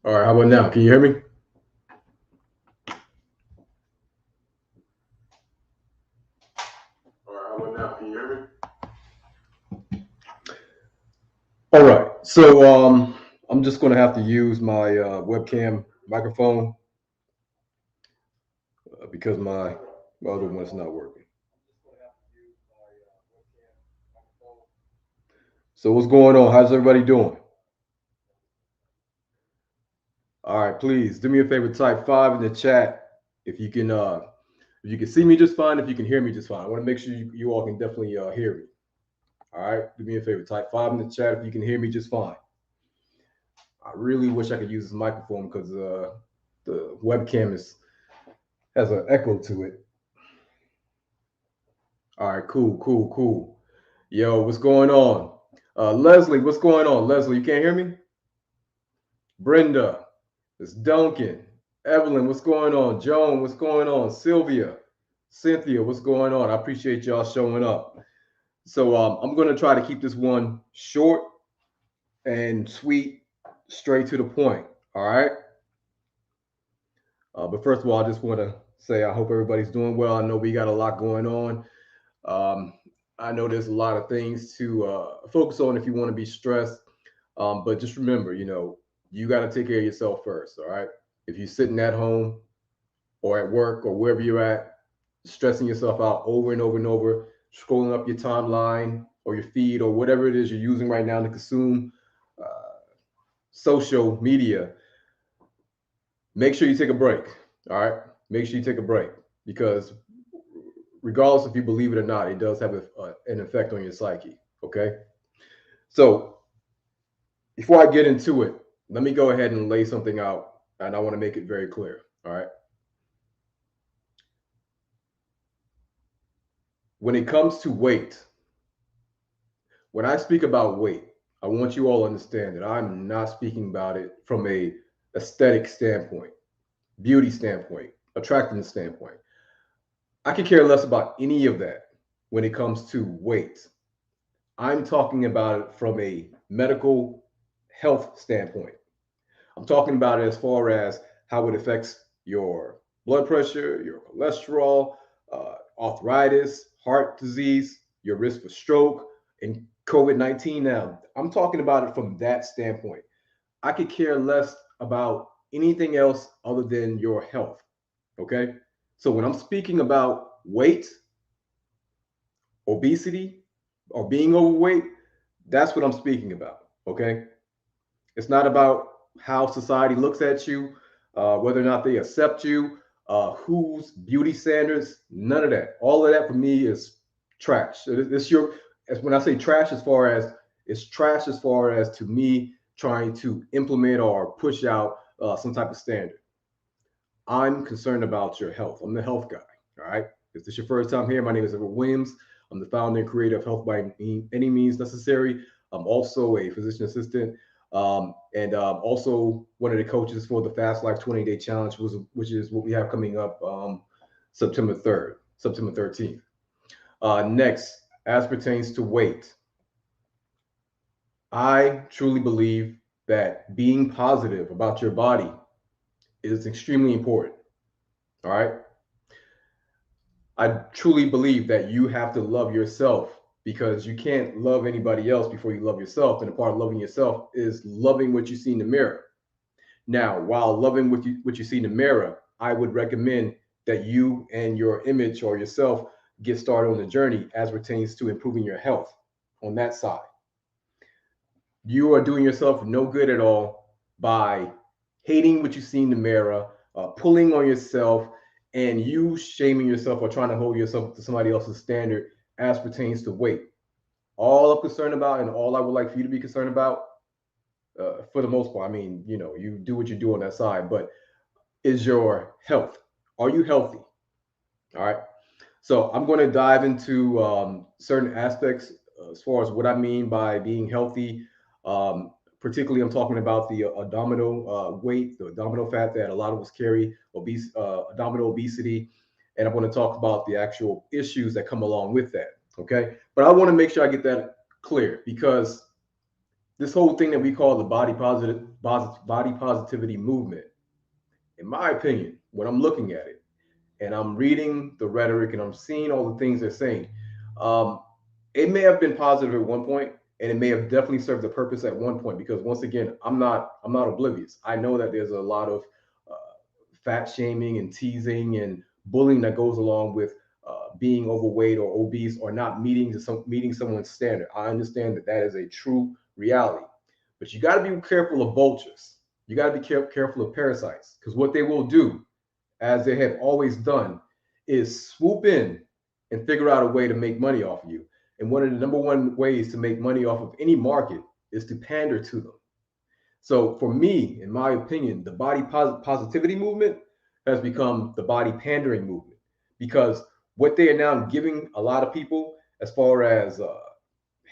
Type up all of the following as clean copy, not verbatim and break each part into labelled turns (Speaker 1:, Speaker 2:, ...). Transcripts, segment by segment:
Speaker 1: All right, how about now? Can you hear me? All right, how about now? Can you hear me? All right, so I'm just going to have to use my webcam microphone because my other one is not working. So what's going on? How's everybody doing? All right, please do me a favor, type five in the chat if you can. If you can see me just fine, if you can hear me just fine. I want to make sure you all can definitely hear me. All right, do me a favor, type five in the chat if you can hear me just fine. I really wish I could use this microphone because the webcam is has an echo to it. All right, cool, cool, cool. Yo, what's going on? Leslie, what's going on? Leslie, you can't hear me? Brenda, it's Duncan. Evelyn, what's going on? Joan, what's going on? Sylvia, Cynthia, what's going on? I appreciate y'all showing up. So I'm going to try to keep this one short and sweet, straight to the point. All right. But first of all, I just want to say I hope everybody's doing well. I know we got a lot going on. Um, I know there's a lot of things to focus on if you want to be stressed. But just remember, you got to take care of yourself first. All right. If you're sitting at home or at work or wherever you're at, stressing yourself out over and over and over, scrolling up your timeline or your feed or whatever it is you're using right now to consume uh, social media, make sure you take a break. All right. Make sure you take a break because regardless if you believe it or not, it does have an effect on your psyche. Okay. So before I get into it, let me go ahead and lay something out, and I want to make it very clear. All right. When it comes to weight, when I speak about weight, I want you all to understand that I'm not speaking about it from a aesthetic standpoint, beauty standpoint, attractiveness standpoint. I could care less about any of that when it comes to weight. I'm talking about it from a medical health standpoint. I'm talking about it as far as how it affects your blood pressure, your cholesterol, arthritis, heart disease, your risk for stroke, and COVID 19 now. I'm talking about it from that standpoint. I could care less about anything else other than your health. Okay. So when I'm speaking about weight, obesity, or being overweight, that's what I'm speaking about. Okay. It's not about how society looks at you, whether or not they accept you, whose beauty standards, none of that. All of that for me is trash. It's your, as when I say trash, as far as it's trash, as far as to me trying to implement or push out some type of standard. I'm concerned about your health. I'm the health guy. All right. If this is your first time here, my name is Edward Williams. I'm the founder and creator of Health by Any Means Necessary. I'm also a physician assistant and also one of the coaches for the Fast Life 20-Day Challenge, which is what we have coming up September 3rd, September 13th. Next, as pertains to weight, I truly believe that being positive about your body is extremely important. All right. I truly believe that you have to love yourself because you can't love anybody else before you love yourself. And a part of loving yourself is loving what you see in the mirror. Now, while loving what you see in the mirror, I would recommend that you and your image or yourself get started on the journey as pertains to improving your health on that side. You are doing yourself no good at all by hating what you see in the mirror, pulling on yourself, and you shaming yourself or trying to hold yourself to somebody else's standard as pertains to weight. All I'm concerned about, and all I would like for you to be concerned about, for the most part, I mean, you do what you do on that side, but is your health. Are you healthy? All right. So I'm going to dive into certain aspects as far as what I mean by being healthy. Particularly, I'm talking about the abdominal weight, the abdominal fat that a lot of us carry, abdominal obesity, and I'm going to talk about the actual issues that come along with that. Okay, but I want to make sure I get that clear because this whole thing that we call the body positivity movement, in my opinion, when I'm looking at it and I'm reading the rhetoric and I'm seeing all the things they're saying, um, it may have been positive at one point, and it may have definitely served a purpose at one point. Because once again, I'm not oblivious. I know that there's a lot of uh, fat shaming and teasing and bullying that goes along with being overweight or obese or not meeting someone's standard. I understand that that is a true reality, but you got to be careful of vultures. You got to be careful of parasites, because what they will do, as they have always done, is swoop in and figure out a way to make money off of you. And one of the number one ways to make money off of any market is to pander to them. So for me, in my opinion, the positivity movement has become the body pandering movement, because what they are now giving a lot of people as far as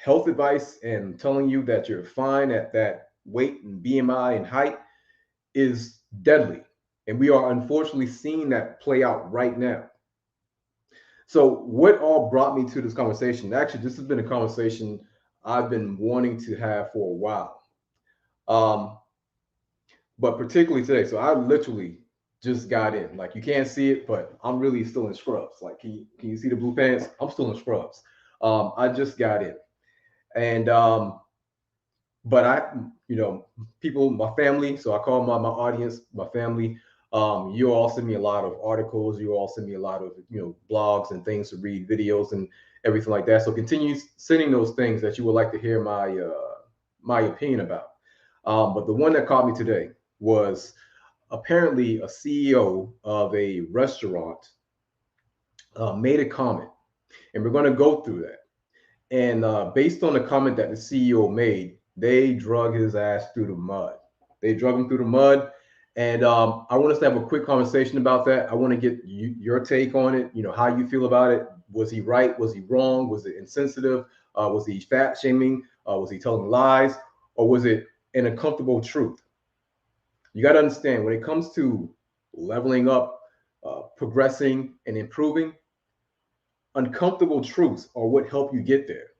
Speaker 1: health advice and telling you that you're fine at that weight and BMI and height is deadly. And we are unfortunately seeing that play out right now. So, what all brought me to this conversation? Actually, this has been a conversation I've been wanting to have for a while. Um, but particularly today. So, I literally just got in. Like, you can't see it, but I'm really still in scrubs. Like, can you see the blue pants? I'm still in scrubs. I just got in. And but people, my family, so I call my audience my family. You all send me a lot of articles, you all send me a lot of blogs and things to read, videos and everything like that. So continue sending those things that you would like to hear my opinion about. But the one that caught me today was apparently a CEO of a restaurant made a comment, and we're going to go through that. And based on the comment that the CEO made, they drug his ass through the mud. They drug him through the mud. And I want us to have a quick conversation about that. I want to get your take on it, how you feel about it. Was he right? Was he wrong? Was it insensitive? Was he fat shaming? Was he telling lies? Or was it an uncomfortable truth? You got to understand, when it comes to leveling up, progressing, and improving, uncomfortable truths are what help you get there.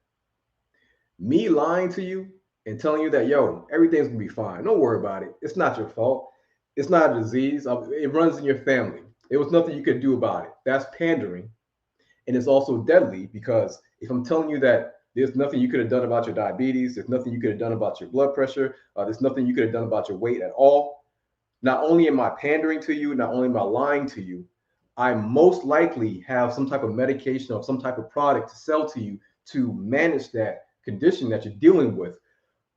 Speaker 1: Me lying to you and telling you that, yo, everything's gonna be fine. Don't worry about it. It's not your fault. It's not a disease. It runs in your family. There was nothing you could do about it. That's pandering. And it's also deadly, because if I'm telling you that there's nothing you could have done about your diabetes, there's nothing you could have done about your blood pressure, there's nothing you could have done about your weight at all, not only am I pandering to you, not only am I lying to you, I most likely have some type of medication or some type of product to sell to you to manage that condition that you're dealing with.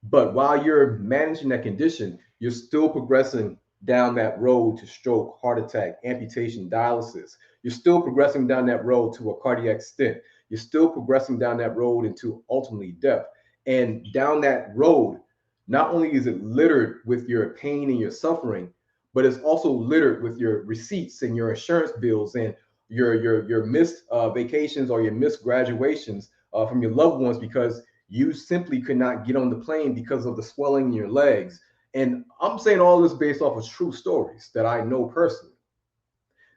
Speaker 1: But while you're managing that condition, you're still progressing down that road to stroke, heart attack, amputation, dialysis. You're still progressing down that road to a cardiac stent. You're still progressing down that road into ultimately death. And down that road, not only is it littered with your pain and your suffering, but it's also littered with your receipts and your insurance bills and your missed vacations or your missed graduations from your loved ones, because you simply could not get on the plane because of the swelling in your legs. And I'm saying all this based off of true stories that I know personally.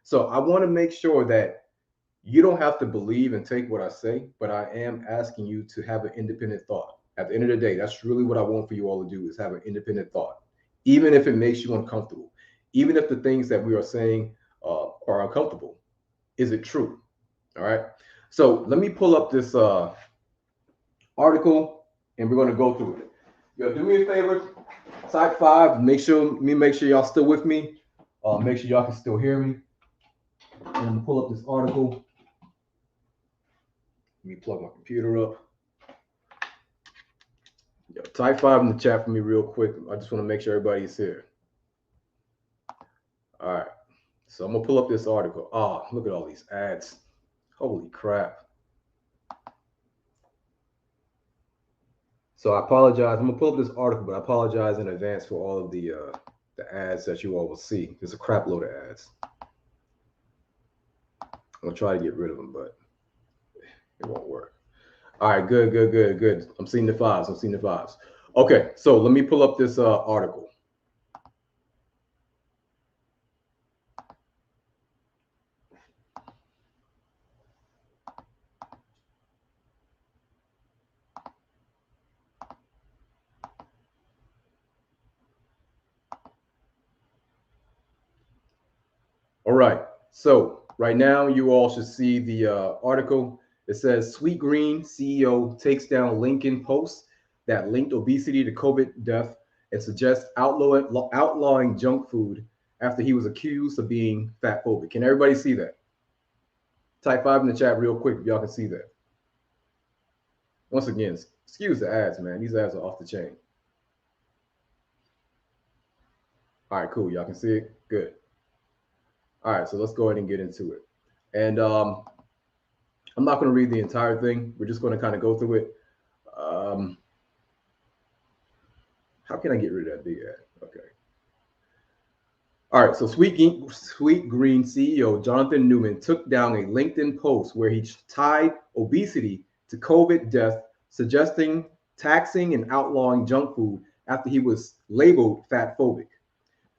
Speaker 1: So I want to make sure that you don't have to believe and take what I say, but I am asking you to have an independent thought. At the end of the day, that's really what I want for you all to do, is have an independent thought, even if it makes you uncomfortable, even if the things that we are saying are uncomfortable. Is it true? All right. So let me pull up this article, and we're going to go through it. Yo, do me a favor, type 5. Make sure y'all still with me. Make sure y'all can still hear me. And I'm gonna pull up this article. Let me plug my computer up. Yo, type 5 in the chat for me real quick. I just want to make sure everybody's here. All right. So I'm gonna pull up this article. Oh, look at all these ads. Holy crap. So I apologize. I'm gonna pull up this article, but I apologize in advance for all of the ads that you all will see. There's a crap load of ads. I'm gonna try to get rid of them, but it won't work. All right, good. I'm seeing the fives. Okay, so let me pull up this article. All right. So right now, you all should see the article. It says Sweet Green CEO takes down Lincoln post that linked obesity to COVID death and suggests outlawing junk food after he was accused of being fat phobic. Can everybody see that? Type five in the chat real quick if y'all can see that. Once again, excuse the ads, man. These ads are off the chain. All right, cool. Y'all can see it. Good. All right, so let's go ahead and get into it. And I'm not going to read the entire thing. We're just going to kind of go through it. Um, how can I get rid of that big ad? Okay. All right. So Sweet Green CEO Jonathan Newman took down a LinkedIn post where he tied obesity to COVID death, suggesting taxing and outlawing junk food after he was labeled fat phobic.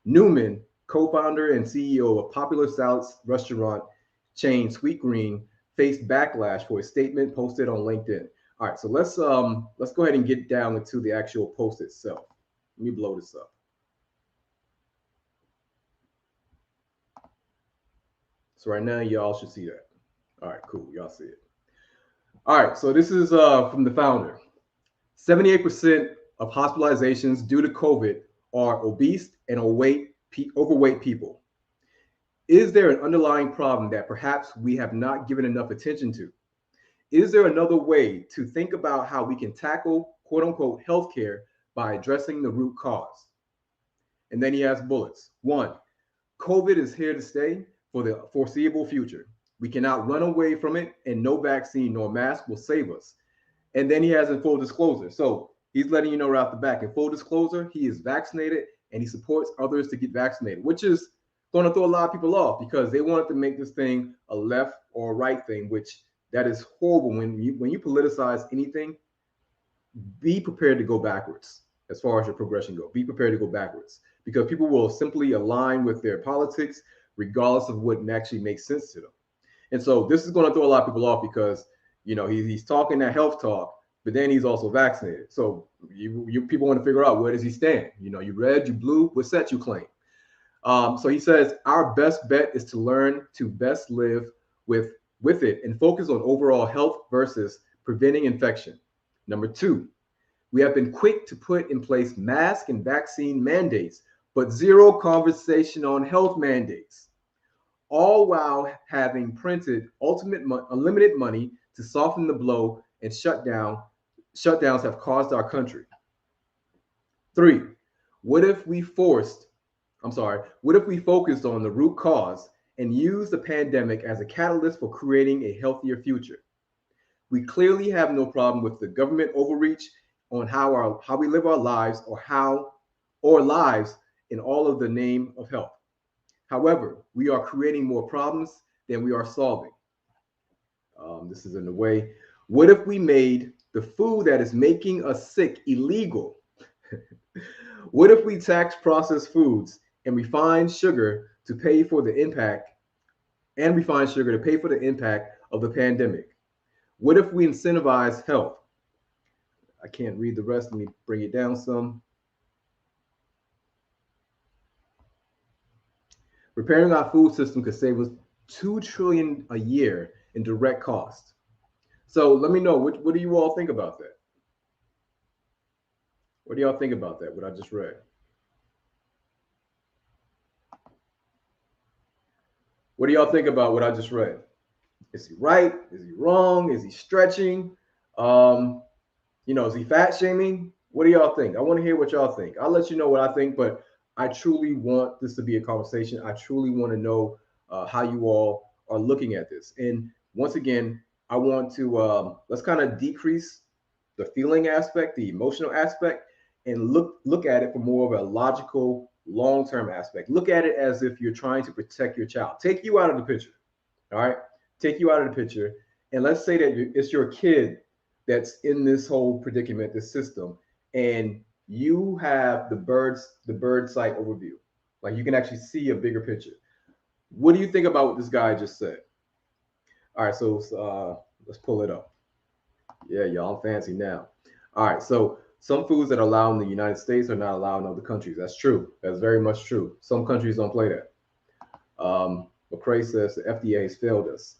Speaker 1: Newman, co-founder and CEO of popular salad restaurant chain Sweet Green, faced backlash for a statement posted on LinkedIn. All right, so let's go ahead and get down into the actual post itself. Let me blow this up. So right now, y'all should see that. All right, cool. Y'all see it. All right, so this is from the founder. 78% of hospitalizations due to COVID are obese and overweight people. Is there an underlying problem that perhaps we have not given enough attention to? Is there another way to think about how we can tackle quote unquote healthcare by addressing the root cause? And then he has bullets. One, COVID is here to stay for the foreseeable future. We cannot run away from it, and no vaccine nor mask will save us. And then he has in full disclosure. So he's letting you know right off the back. In full disclosure, he is vaccinated and he supports others to get vaccinated, which is going to throw a lot of people off because they wanted to make this thing a left or a right thing, which that is horrible. When you politicize anything, be prepared to go backwards as far as your progression go. Be prepared to go backwards because people will simply align with their politics regardless of what actually makes sense to them. And so this is going to throw a lot of people off because he's talking that health talk, but then he's also vaccinated. So you people want to figure out where does he stand? You red, you blue, what set you claim? So he says our best bet is to learn to best live with it and focus on overall health versus preventing infection. Number two, we have been quick to put in place mask and vaccine mandates, but zero conversation on health mandates, all while having printed unlimited money to soften the blow and shutdowns have caused our country. Three, what if we focused on the root cause and used the pandemic as a catalyst for creating a healthier future? We clearly have no problem with the government overreach on how we live our lives or lives in all of the name of health. However, we are creating more problems than we are solving. This is in the way. What if we made the food that is making us sick illegal? What if we tax processed foods and refined sugar to pay for the impact of the pandemic? What if we incentivize health? I can't read the rest. Let me bring it down some. Repairing our food system could save us $2 trillion a year in direct costs. So let me know, what do you all think about that? What do y'all think about that, what I just read? What do y'all think about what I just read? Is he right? Is he wrong? Is he stretching? Is he fat shaming? What do y'all think? I want to hear what y'all think. I'll let you know what I think, but I truly want this to be a conversation. I truly want to know how you all are looking at this. And once again, I want to let's kind of decrease the feeling aspect, the emotional aspect, and look at it from more of a logical, long-term aspect. Look at it as if you're trying to protect your child. Take you out of the picture. All right, take you out of the picture, and let's say that it's your kid that's in this whole predicament, this system, and you have the bird sight overview. Like you can actually see a bigger picture. What do you think about what this guy just said? All right, so let's pull it up. Yeah, y'all, I'm fancy now. All right, so some foods that are allowed in the United States are not allowed in other countries. That's true. That's very much true. Some countries don't play that. McCrae says the FDA has failed us.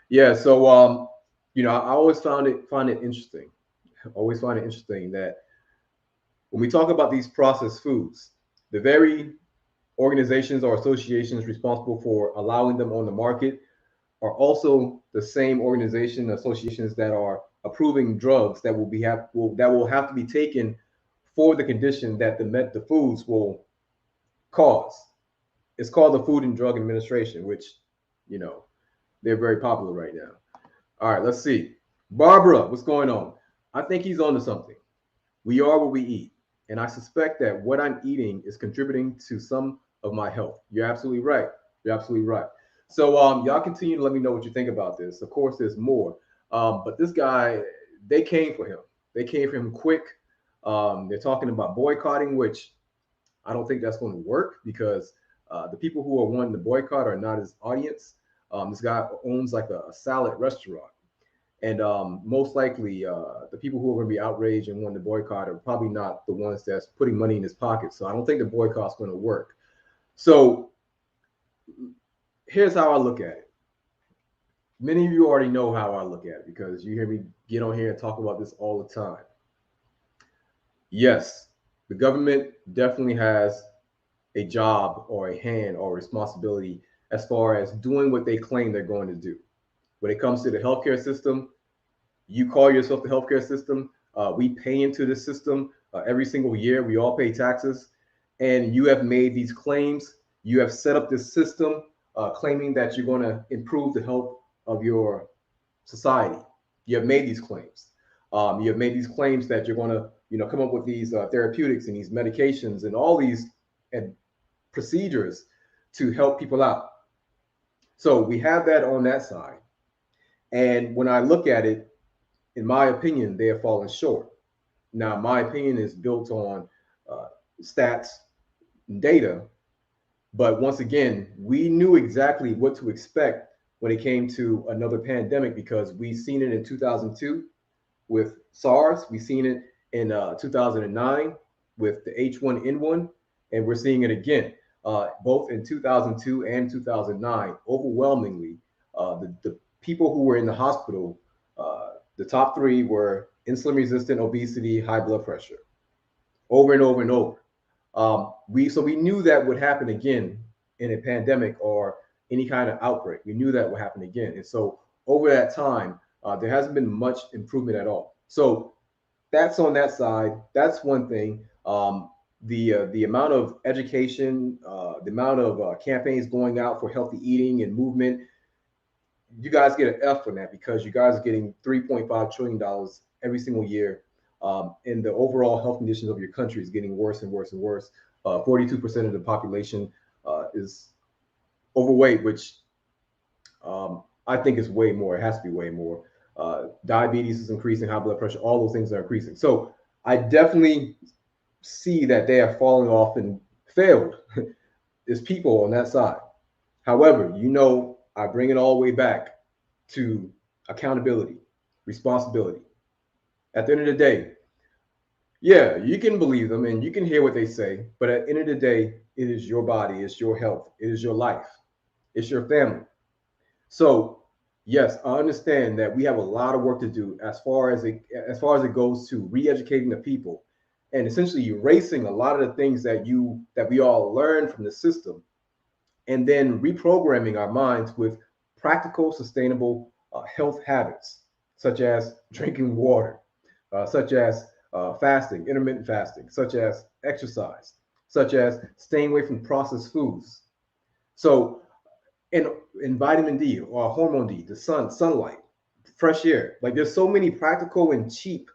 Speaker 1: Yeah, so I always find it interesting. Always find it interesting that when we talk about these processed foods, the very organizations or associations responsible for allowing them on the market are also the same organization associations that are approving drugs that that will have to be taken for the condition that the foods will cause. It's called the Food and Drug Administration, which you know they're very popular right now. All right, let's see. Barbara, what's going on? I think he's onto something. We are what we eat. And I suspect that what I'm eating is contributing to some of my health. You're absolutely right. You're absolutely right. So y'all continue to let me know what you think about this. Of course, there's more. But this guy, they came for him. They came for him quick. They're talking about boycotting, which I don't think that's going to work because the people who are wanting to boycott are not his audience. This guy owns like a salad restaurant. And most likely, the people who are going to be outraged and wanting to boycott are probably not the ones that's putting money in his pocket. So I don't think the boycott's going to work. So here's how I look at it. Many of you already know how I look at it because you hear me get on here and talk about this all the time. Yes, the government definitely has a job or a hand or responsibility as far as doing what they claim they're going to do. When it comes to the healthcare system, you call yourself the healthcare system. We pay into the system every single year. We all pay taxes. And you have made these claims. You have set up this system claiming that you're going to improve the health of your society. You have made these claims. You have made these claims that you're going to, come up with these therapeutics and these medications and all these procedures to help people out. So we have that on that side. And when I look at it, in my opinion, they have fallen short. Now, my opinion is built on stats and data. But once again, we knew exactly what to expect when it came to another pandemic because we've seen it in 2002 with SARS. We've seen it in 2009 with the H1N1, and we're seeing it again, both in 2002 and 2009. Overwhelmingly, the people who were in the hospital, the top three were insulin resistant, obesity, high blood pressure, over and over and over. We knew that would happen again in a pandemic or any kind of outbreak. We knew that would happen again, and so over that time, there hasn't been much improvement at all. So that's on that side. That's one thing. The amount of education, the amount of campaigns going out for healthy eating and movement, you guys get an F on that because you guys are getting $3.5 trillion every single year. And the overall health conditions of your country is getting worse and worse and worse. 42% of the population is overweight, which I think is way more. It has to be way more. Diabetes is increasing, high blood pressure, all those things are increasing. So I definitely see that they are falling off and failed as people on that side. However, I bring it all the way back to accountability, responsibility. At the end of the day, yeah, you can believe them and you can hear what they say, but at the end of the day, it is your body, it's your health, it is your life, it's your family. So, yes, I understand that we have a lot of work to do as far as it goes to re-educating the people and essentially erasing a lot of the things that we all learned from the system and then reprogramming our minds with practical, sustainable health habits, such as drinking water, such as fasting, intermittent fasting, such as exercise, such as staying away from processed foods. So, in vitamin D or hormone D, the sunlight, fresh air, like there's so many practical and cheap,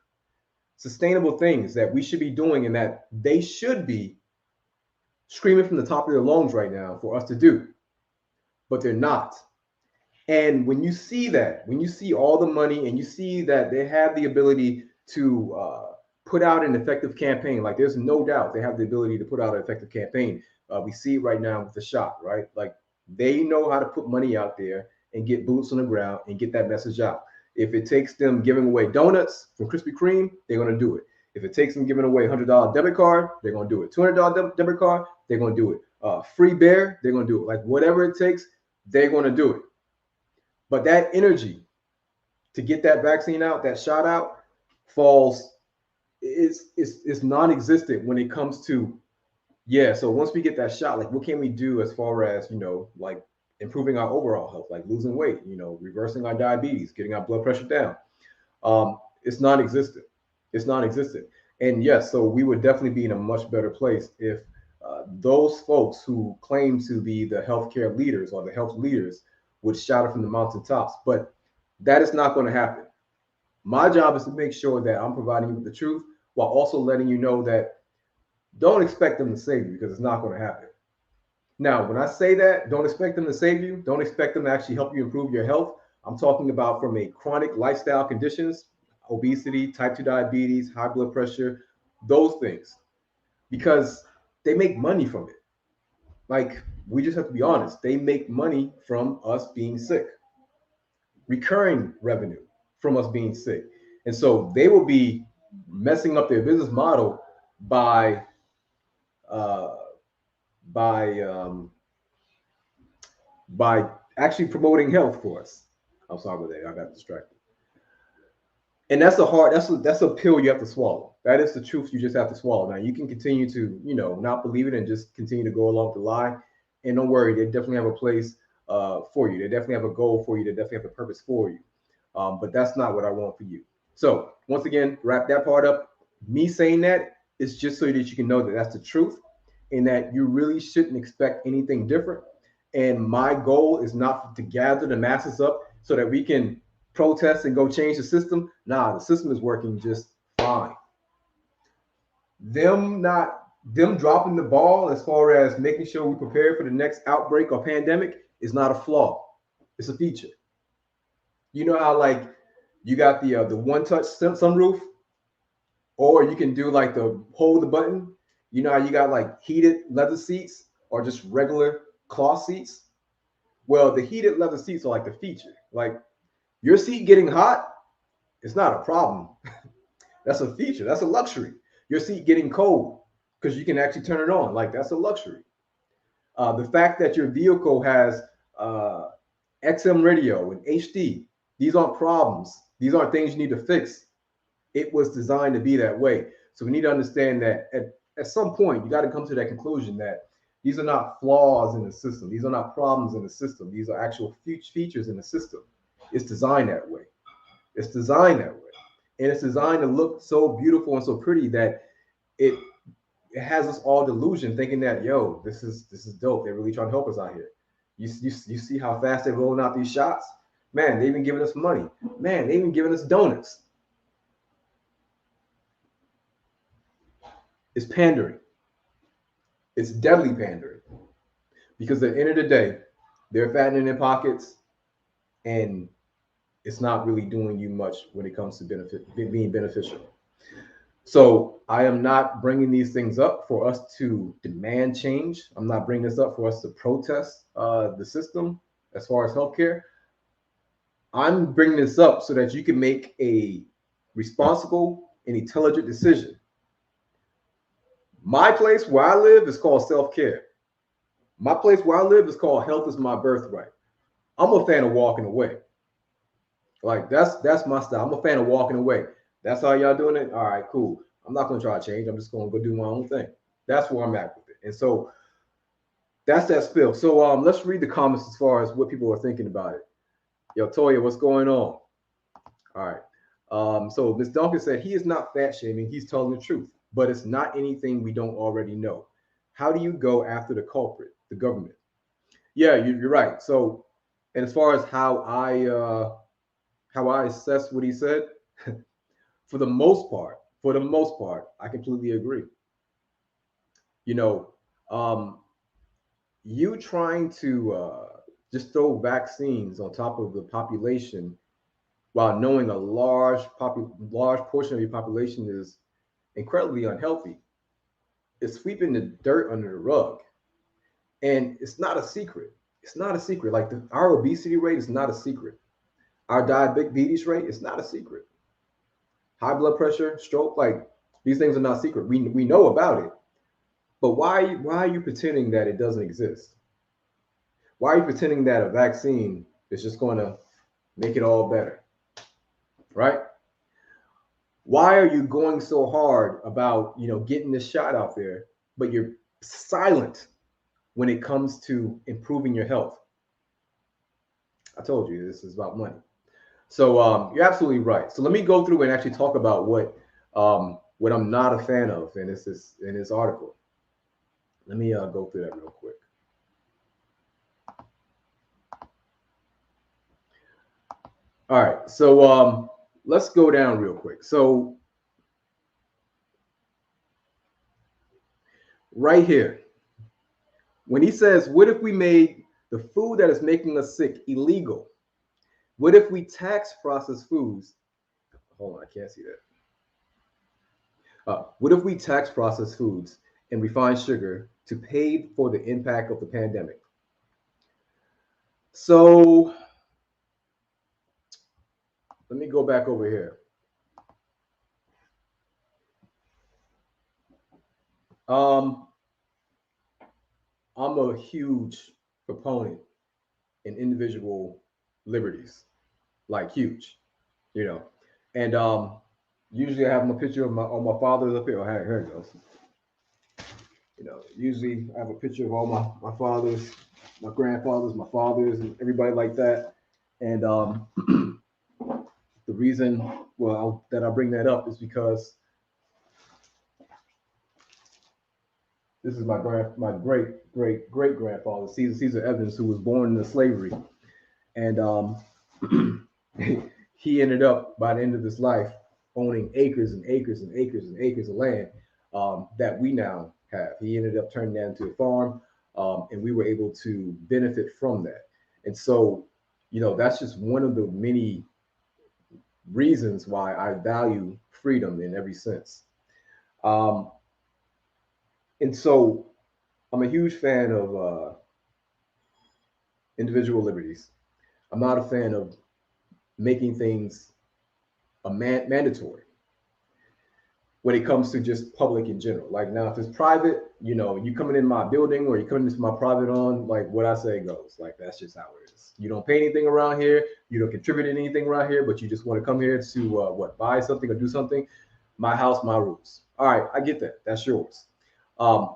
Speaker 1: sustainable things that we should be doing and that they should be screaming from the top of their lungs right now for us to do, but they're not. And when you see that, when you see all the money and you see that they have the ability to put out an effective campaign, like there's no doubt they have the ability to put out an effective campaign. We see it right now with the shot, right? Like they know how to put money out there and get boots on the ground and get that message out. If it takes them giving away donuts from Krispy Kreme, they're going to do it. If it takes them giving away $100 debit card, they're going to do it. $200 debit card, they're going to do it. Free bear, they're going to do it. Like whatever it takes, they're going to do it. But that energy to get that vaccine out, that shot out, falls is non-existent when it comes to, yeah. So once we get that shot, like what can we do as far as, like improving our overall health, like losing weight, reversing our diabetes, getting our blood pressure down. It's non-existent. It's non-existent. And yes, so we would definitely be in a much better place if those folks who claim to be the healthcare leaders or the health leaders would shout it from the mountaintops. But that is not going to happen. My job is to make sure that I'm providing you with the truth while also letting you know that don't expect them to save you, because it's not going to happen. Now, when I say that, don't expect them to save you, don't expect them to actually help you improve your health. I'm talking about from a chronic lifestyle conditions, obesity, type 2 diabetes, high blood pressure, those things, because they make money from it. Like, we just have to be honest. They make money from us being sick, recurring revenue from us being sick. And so they will be messing up their business model by uh, by by actually promoting health for us. I'm sorry about that. I got distracted. And that's a pill you have to swallow. That is the truth you just have to swallow. Now you can continue to, not believe it and just continue to go along the lie. And don't worry, they definitely have a place for you. They definitely have a goal for you. They definitely have a purpose for you. But that's not what I want for you. So once again, wrap that part up. Me saying that is just so that you can know that that's the truth, and that you really shouldn't expect anything different. And my goal is not to gather the masses up so that we can protest and go change the system. Nah, the system is working just fine. Them dropping the ball as far as making sure we prepare for the next outbreak or pandemic is not a flaw. It's a feature. You know how, like, you got the one touch sunroof, or you can do like the hold the button. You know how you got like heated leather seats or just regular cloth seats. Well, the heated leather seats are like the feature. Like, your seat getting hot, it's not a problem. That's a feature. That's a luxury. Your seat getting cold because you can actually turn it on. Like, that's a luxury. The fact that your vehicle has uh, XM radio and HD, these aren't problems. These aren't things you need to fix. It was designed to be that way. So we need to understand that at some point, you got to come to that conclusion that these are not flaws in the system. These are not problems in the system. These are actual features in the system. It's designed that way. It's designed that way. And it's designed to look so beautiful and so pretty that it it has us all delusion thinking that, yo, this is dope. They're really trying to help us out here. You see how fast they're rolling out these shots? Man, they've been giving us money. Man, they've been giving us donuts. It's pandering. It's deadly pandering. Because at the end of the day, they're fattening their pockets, and it's not really doing you much when it comes to being beneficial. So I am not bringing these things up for us to demand change. I'm not bringing this up for us to protest the system as far as healthcare. I'm bringing this up so that you can make a responsible and intelligent decision. My place where I live is called self-care. My place where I live is called health is my birthright. I'm a fan of walking away. Like, that's my style. I'm a fan of walking away. That's how y'all doing it. All right, cool. I'm not gonna try to change. I'm just gonna go do my own thing. That's where I'm at with it. And so that's that spill. So let's read the comments as far as what people are thinking about it. Yo, Toya, what's going on? All right. So Miss Duncan said he is not fat shaming. He's telling the truth, but it's not anything we don't already know. How do you go after the culprit, the government? Yeah, you're right. So, and as far as how I assess what he said, for the most part, I completely agree. You know, um, you trying to just throw vaccines on top of the population while knowing a large portion of your population is incredibly unhealthy, is sweeping the dirt under the rug. And it's not a secret. It's not a secret. Like, our obesity rate is not a secret. Our diabetes rate is not a secret. High blood pressure, stroke, like, these things are not secret. We know about it. But why are you pretending that it doesn't exist? Why are you pretending that a vaccine is just going to make it all better, right? Why are you going so hard about, getting this shot out there, but you're silent when it comes to improving your health? I told you this is about money. So you're absolutely right. So let me go through and actually talk about what I'm not a fan of in this article. Let me go through that real quick. All right. So let's go down real quick. So right here, when he says, "What if we made the food that is making us sick illegal? What if we tax processed foods?" Hold on, I can't see that. What if we tax processed foods and refined sugar to pay for the impact of the pandemic? So let me go back over here. Um, I'm a huge proponent in individual liberties, like huge, you know. And usually I have my picture of my father's up here. Oh, here it goes. Usually I have a picture of all my fathers, my grandfathers, my fathers, and everybody like that. And the reason, that I bring that up is because this is my great grandfather, Caesar Evans, who was born into slavery, and he ended up by the end of his life owning acres and acres and acres and acres of land that we now have. He ended up turning that into a farm, and we were able to benefit from that. And so, that's just one of the many reasons why I value freedom in every sense. Um, and so, I'm a huge fan of individual liberties. I'm not a fan of making things mandatory when it comes to just public in general. Like now, if it's private, you coming in my building or you coming into my private on, like what I say goes. Like that's just how it is. You don't pay anything around here. You don't contribute anything around here, but you just want to come here to buy something or do something. My house, my rules. All right, I get that. That's yours. Um,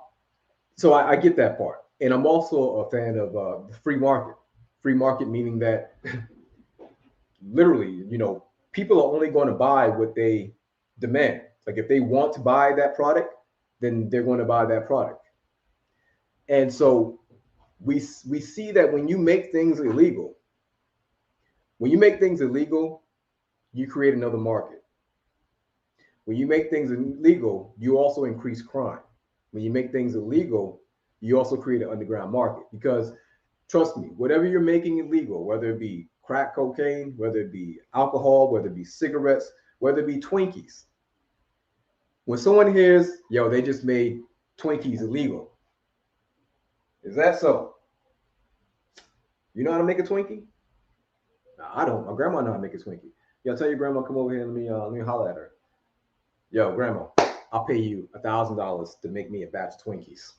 Speaker 1: so I get that part, and I'm also a fan of the free market. Free market meaning that literally, people are only going to buy what they demand. Like if they want to buy that product, then they're going to buy that product. And so we see that when you make things illegal, you create another market. When you make things illegal, you also increase crime. When you make things illegal, you also create an underground market because trust me, whatever you're making illegal, whether it be crack cocaine, whether it be alcohol, whether it be cigarettes, whether it be Twinkies, when someone hears, yo, they just made Twinkies illegal, is that so? You know how to make a Twinkie? Nah, I don't. My grandma know how to make a Twinkie. Yo, tell your grandma come over here and let me holler at her. Yo, grandma, I'll pay you $1,000 to make me a batch of Twinkies.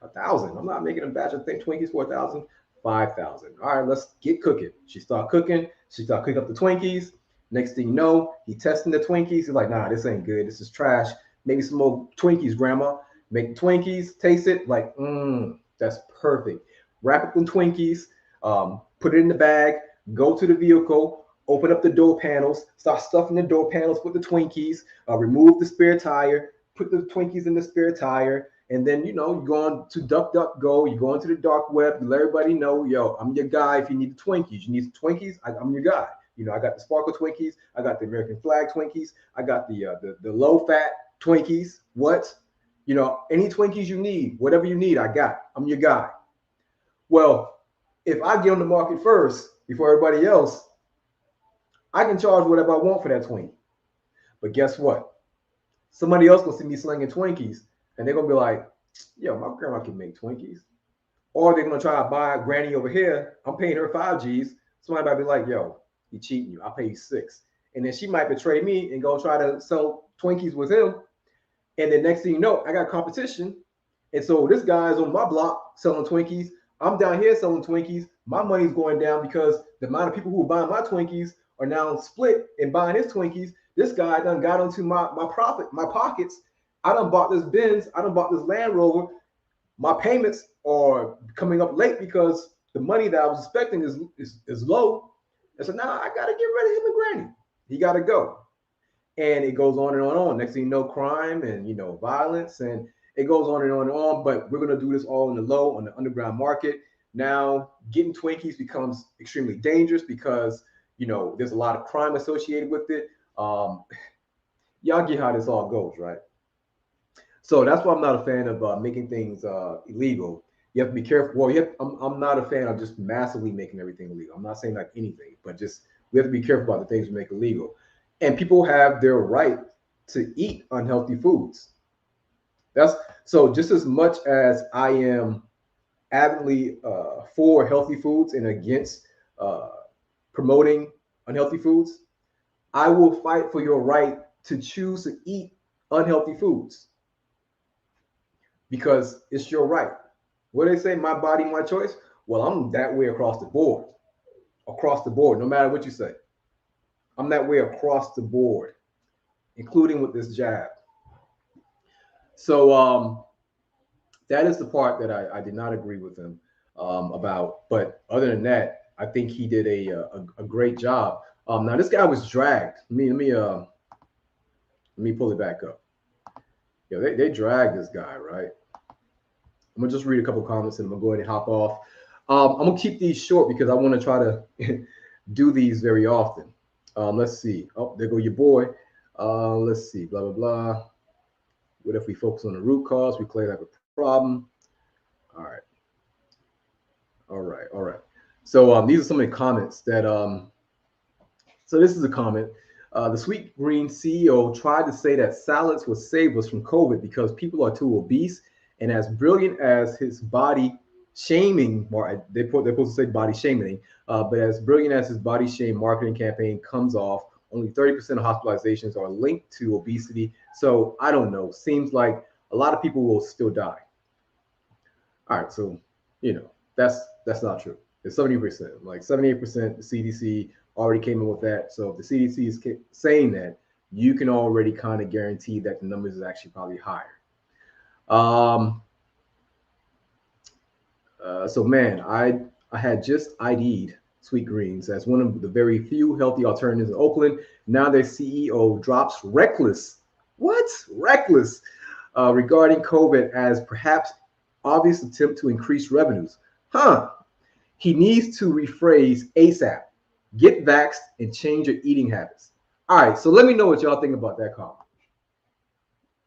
Speaker 1: 1,000. I'm not making a batch of Twinkies for 1,000. 5,000. All right, let's get cooking. She start cooking. She start cooking up the Twinkies. Next thing you know, he testing the Twinkies. He's like, nah, this ain't good. This is trash. Maybe some more Twinkies, grandma. Make the Twinkies, taste it, like, that's perfect. Wrap up the Twinkies, put it in the bag, go to the vehicle, open up the door panels, start stuffing the door panels with the Twinkies, remove the spare tire, put the Twinkies in the spare tire, and then you go on to DuckDuckGo, you go into the dark web, you let everybody know, yo, I'm your guy. If you need the Twinkies, you need the Twinkies, I'm your guy. I got the sparkle Twinkies, I got the American flag Twinkies, I got the low fat Twinkies. What? Any Twinkies you need, whatever you need, I got. I'm your guy. Well, if I get on the market first before everybody else, I can charge whatever I want for that Twinkie. But guess what? Somebody else gonna see me slinging Twinkies, and they're gonna be like, "Yo, my grandma can make Twinkies." Or they're gonna try to buy Granny over here. I'm paying her 5 G's. Somebody might be like, "Yo, he cheating you. I'll pay you 6." And then she might betray me and go try to sell Twinkies with him. And then next thing you know, I got competition. And so this guy's on my block selling Twinkies. I'm down here selling Twinkies. My money's going down because the amount of people who are buying my Twinkies are now split and buying his Twinkies. This guy done got into my profit, my pockets. I done bought this Benz. I done bought this Land Rover. My payments are coming up late because the money that I was expecting is low. And so now I got to get rid of him and Granny. He got to go. And it goes on and on and on. Next thing you know, crime and, violence, and it goes on and on and on. But we're going to do this all in the low, on the underground market. Now, getting Twinkies becomes extremely dangerous because, there's a lot of crime associated with it. Y'all get how this all goes, right? So that's why I'm not a fan of making things illegal. You have to be careful. Well, I'm not a fan of just massively making everything illegal. I'm not saying like anything, but just we have to be careful about the things we make illegal. And people have their right to eat unhealthy foods. That's so just as much as I am avidly for healthy foods and against uh, promoting unhealthy foods, I will fight for your right to choose to eat unhealthy foods because it's your right. What do they say? My body, my choice. Well, I'm that way across the board. Across the board, no matter what you say. I'm that way across the board, including with this jab. So that is the part that I did not agree with him about. But other than that, I think he did a great job. Now this guy was dragged. Let me pull it back up. Yeah, they dragged this guy, right? I'm gonna just read a couple comments and I'm gonna go ahead and hop off. I'm gonna keep these short because I want to try to do these very often. Let's see. Oh, there go your boy. Let's see. Blah blah blah. What if we focus on the root cause? We clear up a problem. All right. All right. So these are some of the comments that. So this is a comment. The Sweet Green CEO tried to say that salads will save us from COVID because people are too obese, and as brilliant as his body shaming, or they're supposed to say body shaming, but as brilliant as his body shame marketing campaign comes off, only 30% of hospitalizations are linked to obesity. So I don't know. Seems like a lot of people will still die. All right, so that's not true. It's 70%, like 78%. The CDC already came in with that. So if the CDC is saying that, you can already kind of guarantee that the numbers is actually probably higher. So man, I had just ID'd Sweet Greens as one of the very few healthy alternatives in Oakland. Now their CEO drops reckless, what? Reckless regarding COVID as perhaps obvious attempt to increase revenues. Huh? He needs to rephrase ASAP. Get vaxxed and change your eating habits. All right, so let me know what y'all think about that comment.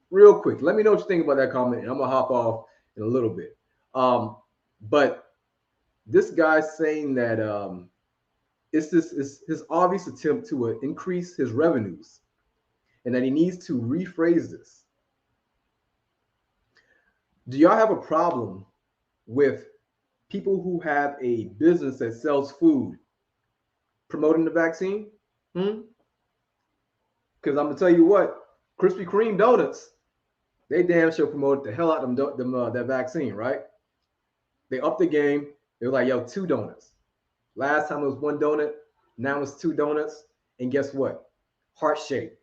Speaker 1: Real quick, let me know what you think about that comment, and I'm gonna hop off in a little bit. But this guy saying that it's his obvious attempt to increase his revenues, and that he needs to rephrase this. Do y'all have a problem with people who have a business that sells food promoting the vaccine? Because I'm gonna tell you what, Krispy Kreme donuts, they damn sure promoted the hell out of that vaccine, right? They upped the game. They were like, yo, 2 donuts. Last time it was 1 donut. Now it's 2 donuts. And guess what? Heart shaped.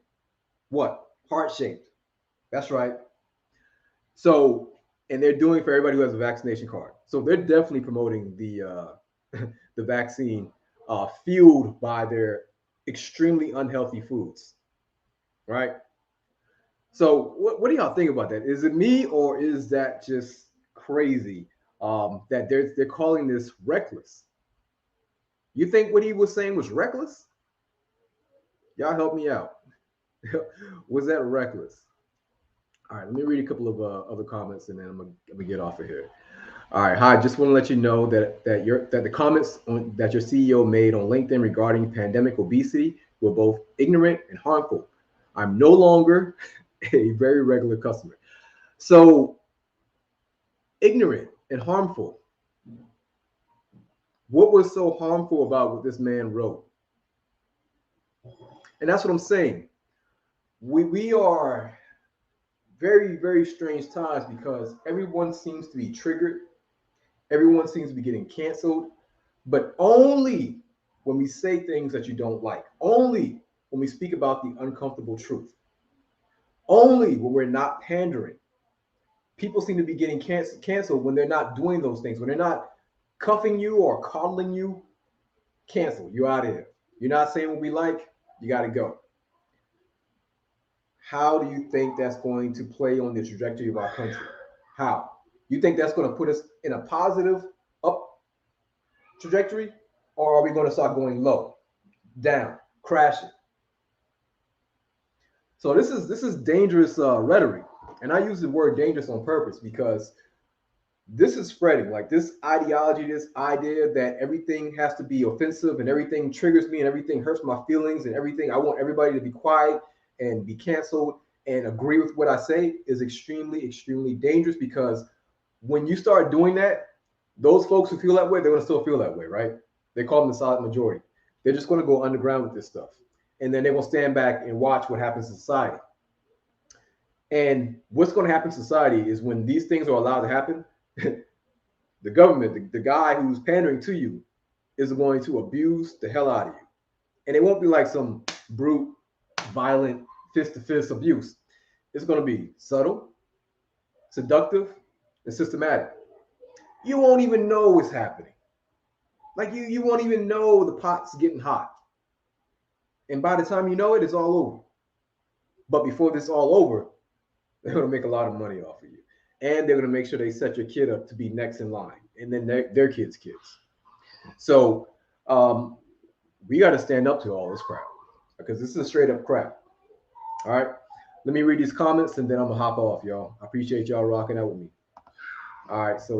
Speaker 1: What? Heart shaped. That's right. So, and they're doing for everybody who has a vaccination card. So they're definitely promoting the vaccine, fueled by their extremely unhealthy foods, right? So what do y'all think about that? Is it me or is that just crazy? That they're calling this reckless. You think what he was saying was reckless? Y'all help me out. Was that reckless? All right, let me read a couple of other comments and then I'm gonna get off of here. All right, hi. Just want to let you know that the comments that your CEO made on LinkedIn regarding pandemic obesity were both ignorant and harmful. I'm no longer a very regular customer. So ignorant and harmful. What was so harmful about what this man wrote? And that's what I'm saying. We are very, very strange times because everyone seems to be triggered Everyone seems to be getting canceled, but only when we say things that you don't like, only when we speak about the uncomfortable truth, only when we're not pandering. People seem to be getting canceled when they're not doing those things, when they're not cuffing you or coddling you. Cancel. You're out of here. You're not saying what we like. You got to go. How do you think that's going to play on the trajectory of our country? How? You think that's going to put us in a positive up trajectory, or are we going to start going low, down, crashing? So this is dangerous rhetoric, and I use the word dangerous on purpose because this is spreading. Like this ideology, this idea that everything has to be offensive and everything triggers me and everything hurts my feelings and everything. I want everybody to be quiet and be canceled and agree with what I say is extremely, extremely dangerous because when you start doing that, those folks who feel that way, they're going to still feel that way, right? They call them the solid majority. They're just going to go underground with this stuff. And then they will stand back and watch what happens in society. And what's going to happen in society is when these things are allowed to happen, the government, the guy who's pandering to you, is going to abuse the hell out of you. And it won't be like some brute, violent, fist to fist abuse. It's going to be subtle, seductive, and systematic. You won't even know what's happening. Like you won't even know the pot's getting hot. And by the time you know it, it's all over. But before this all over, they're going to make a lot of money off of you. And they're going to make sure they set your kid up to be next in line. And then their kids' kids. So we got to stand up to all this crap because this is straight up crap. All right. Let me read these comments and then I'm going to hop off, y'all. I appreciate y'all rocking out with me. All right. So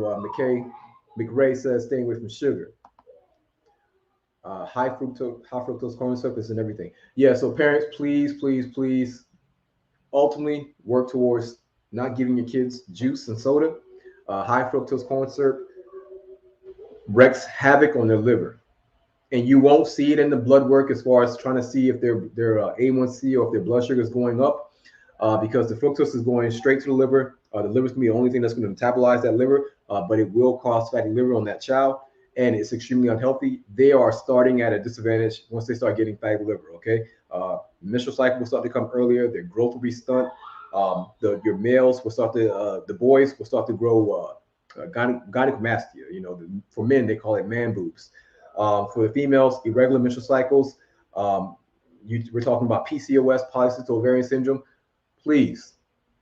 Speaker 1: McRae says staying away from sugar. High fructose corn syrup and everything. Yeah, so parents, please, please, please ultimately work towards not giving your kids juice and soda. High fructose corn syrup wreaks havoc on their liver. And you won't see it in the blood work as far as trying to see if their A1C or if their blood sugar is going up because the fructose is going straight to the liver. The liver is going to be the only thing that's going to metabolize that liver, but it will cause fatty liver on that child. And it's extremely unhealthy. They are starting at a disadvantage once they start getting fatty liver. Okay, menstrual cycle will start to come earlier. Their growth will be stunted. Your males will start to the boys will start to grow gynecomastia. For men they call it man boobs. For the females, irregular menstrual cycles. We're talking about PCOS, polycystic ovarian syndrome. Please,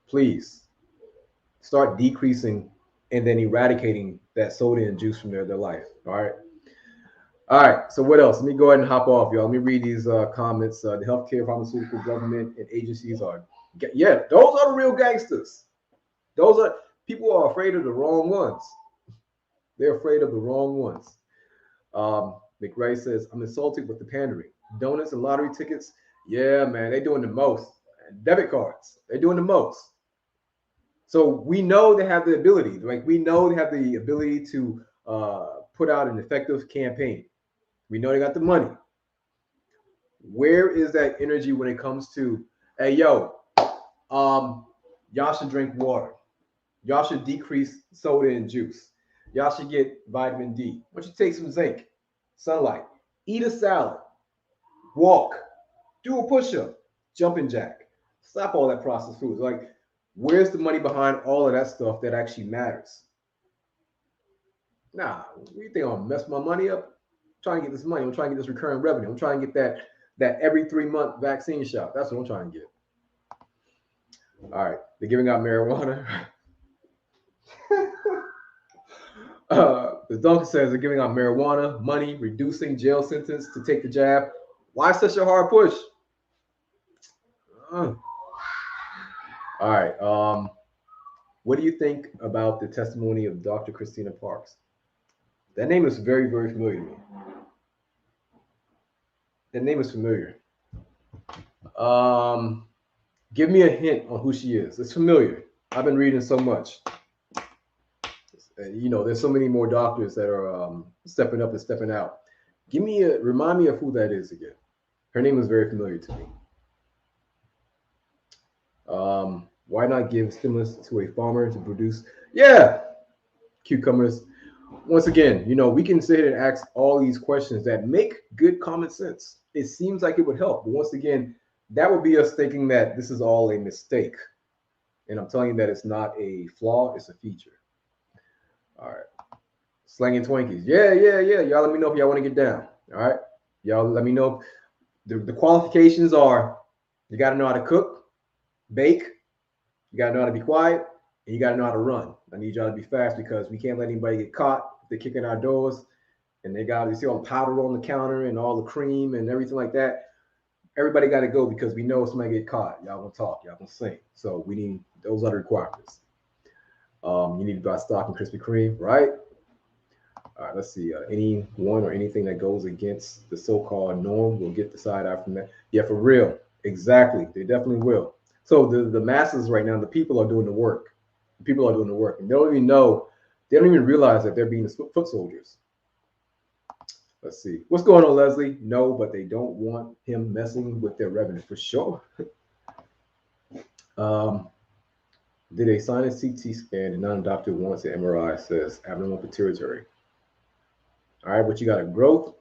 Speaker 1: please start decreasing and then eradicating that soda and juice from their life. All right. All right. So what else? Let me go ahead and hop off, y'all. Let me read these comments. The healthcare, pharmaceutical, government, and agencies are, yeah, those are the real gangsters. Those are people are afraid of the wrong ones. They're afraid of the wrong ones. McRae says, I'm insulted with the pandering. Donuts and lottery tickets. Yeah, man, they're doing the most. Debit cards, they're doing the most. So we know they have the ability, like we know they have the ability to put out an effective campaign. We know they got the money. Where is that energy when it comes to, hey, yo, y'all should drink water. Y'all should decrease soda and juice. Y'all should get vitamin D. Why don't you take some zinc, sunlight, eat a salad, walk, do a push-up, jumping jack. Stop all that processed foods. Like, where's the money behind all of that stuff that actually matters? Nah, you think I'm gonna mess my money up? I'm trying to get this money. I'm trying to get this recurring revenue. I'm trying to get that every 3-month vaccine shot. That's what I'm trying to get. All right, they're giving out marijuana. The Duncan says they're giving out marijuana, money, reducing jail sentence to take the jab. Why such a hard push? All right. What do you think about the testimony of Dr. Christina Parks? That name is very, very familiar to me. That name is familiar. Give me a hint on who she is. It's familiar. I've been reading so much. There's so many more doctors that are stepping up and stepping out. Remind me of who that is again. Her name is very familiar to me. Why not give stimulus to a farmer to produce? Yeah, cucumbers. Once again, we can sit here and ask all these questions that make good common sense. It seems like it would help, but once again, that would be us thinking that this is all a mistake. And I'm telling you that it's not a flaw, it's a feature. All right. Slanging Twinkies. Yeah, yeah, yeah. Y'all let me know if y'all want to get down. All right. Y'all let me know. The qualifications are you got to know how to cook, bake, you got to know how to be quiet, and you got to know how to run. I need y'all to be fast because we can't let anybody get caught. They're kicking our doors and you see all the powder on the counter and all the cream and everything like that. Everybody got to go because we know somebody get caught. Y'all gonna talk, y'all gonna sing. So we need those other requirements. You need to buy stock and Krispy Kreme, right? All right, let's see. Anyone or anything that goes against the so-called norm will get the side eye from that. Yeah, for real. Exactly. They definitely will. So the masses right now, the people are doing the work. The people are doing the work, and they don't even know. They don't even realize that they're being the foot soldiers. Let's see. What's going on, Leslie? No, but they don't want him messing with their revenue for sure. um, did a sinus CT scan and non-doctor wants an MRI says abnormal pituitary. All right, but you got a growth.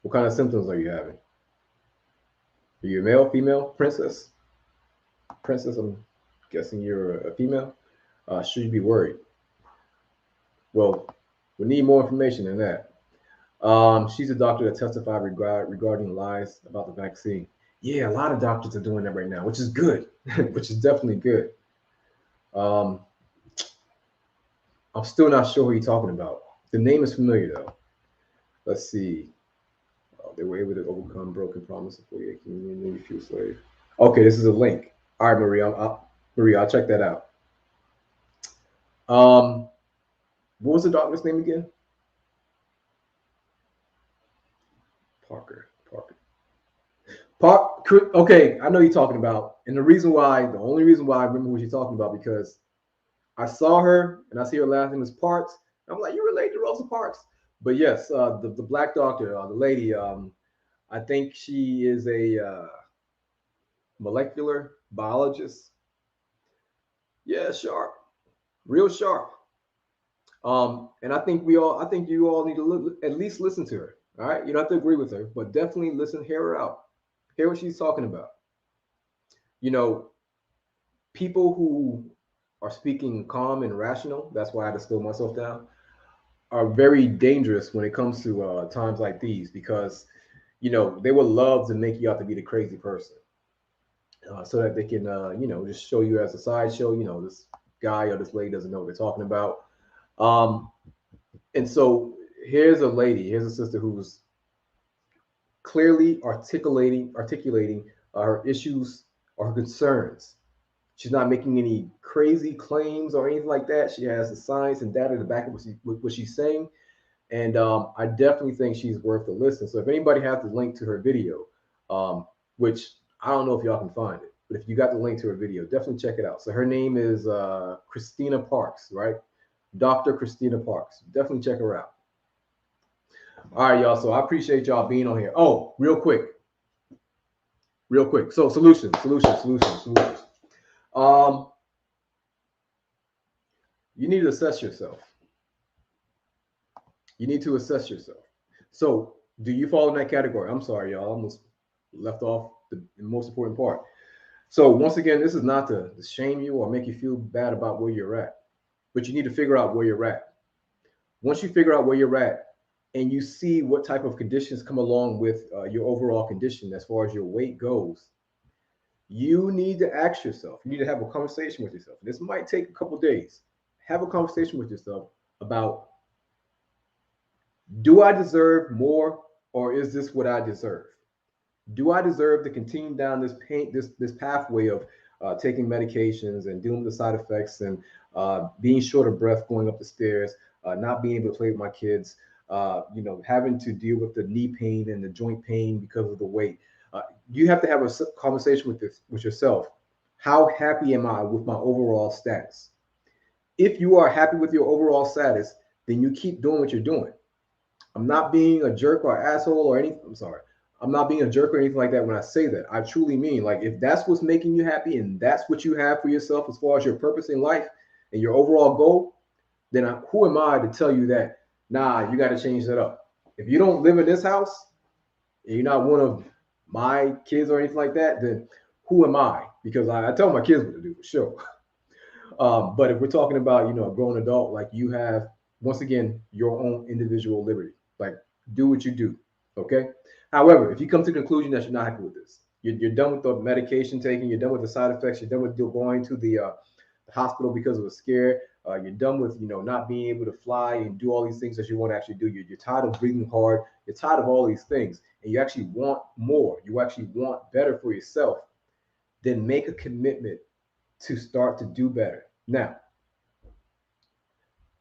Speaker 1: What kind of symptoms are you having? Are you a male, female, princess? Princess, I'm guessing you're a female. Should you be worried? Well, we need more information than that. She's a doctor that testified regarding lies about the vaccine. Yeah, a lot of doctors are doing that right now, which is good, which is definitely good. Um, I'm still not sure who you're talking about. The name is familiar though. Let's see. They were able to overcome broken promise of 48 community few slave. Okay, this is a link. All right, Maria. Maria, I'll check that out. Um, what was the doctor's name again? Parker. Parker. Okay, I know you're talking about, and the only reason why I remember what you're talking about because I saw her and I see her last name is Parks. I'm like, you relate to Rosa Parks? But yes, the black doctor, the lady, I think she is a molecular biologist. Yeah, sharp, real sharp. And I think you all need to at least listen to her. All right, you don't have to agree with her, but definitely listen, hear her out, hear what she's talking about. You know, people who are speaking calm and rational. That's why I had to slow myself down. Are very dangerous when it comes to times like these because they would love to make you out to be the crazy person so that they can just show you as a sideshow. This guy or this lady doesn't know what they're talking about. Um, and so here's a sister who's clearly articulating her issues or her concerns. She's not making any crazy claims or anything like that. She has the science and data to back up what she's saying. And I definitely think she's worth a listen. So if anybody has the link to her video, which I don't know if y'all can find it, but if you got the link to her video, definitely check it out. So her name is Christina Parks, right? Dr. Christina Parks. Definitely check her out. All right, y'all. So I appreciate y'all being on here. Oh, real quick. So solutions. Um, you need to assess yourself. You need to assess yourself. So, do you fall in that category? I'm sorry, y'all. I almost left off the most important part. So, once again, this is not to shame you or make you feel bad about where you're at, but you need to figure out where you're at. Once you figure out where you're at and you see what type of conditions come along with your overall condition as far as your weight goes, you need to ask yourself, you need to have a conversation with yourself. This might take a couple days. Have a conversation with yourself about, do I deserve more or is this what I deserve? Do I deserve to continue down this pathway of taking medications and dealing with the side effects and being short of breath going up the stairs, not being able to play with my kids, having to deal with the knee pain and the joint pain because of the weight? You have to have a conversation with yourself. How happy am I with my overall status? If you are happy with your overall status, then you keep doing what you're doing. I'm not being a jerk or asshole or anything. I'm sorry. I'm not being a jerk or anything like that when I say that. I truly mean, like, if that's what's making you happy and that's what you have for yourself as far as your purpose in life and your overall goal, then who am I to tell you that Nah, you got to change that up. If you don't live in this house, and you're not one of my kids or anything like that, then who am I? Because I tell my kids what to do for sure. But if we're talking about, a grown adult, like you have, once again, your own individual liberty. Like, do what you do. Okay. However, if you come to the conclusion that you're not happy with this, you're done with the medication taking, you're done with the side effects, you're done with going to the hospital because of a scare, you're done with, not being able to fly and do all these things that you want to actually do. You're tired of breathing hard. You're tired of all these things, and you actually want more. You actually want better for yourself. Then make a commitment to start to do better. Now,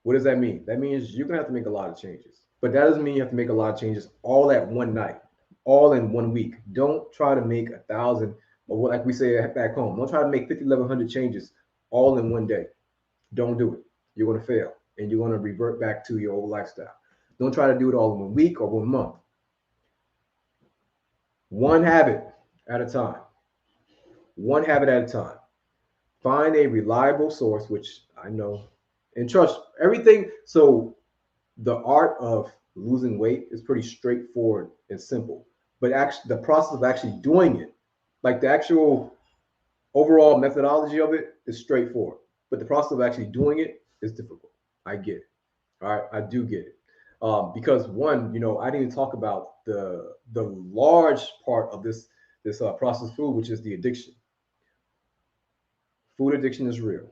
Speaker 1: what does that mean? That means you're gonna have to make a lot of changes. But that doesn't mean you have to make a lot of changes all at one night, all in 1 week. Don't try to make 1,000, or what, like we say back home. Don't try to make 50, 1,100 changes all in one day. Don't do it. You're gonna fail, and you're gonna revert back to your old lifestyle. Don't try to do it all in 1 week or 1 month. One habit at a time. One habit at a time. Find a reliable source, which I know, and trust everything. So the art of losing weight is pretty straightforward and simple, but actually the process of actually doing it, like the actual overall methodology of it, is straightforward, but the process of actually doing it is difficult. I get it. All right, I do get it. Because one, I didn't even talk about the large part of this processed food, which is the addiction. Food addiction is real.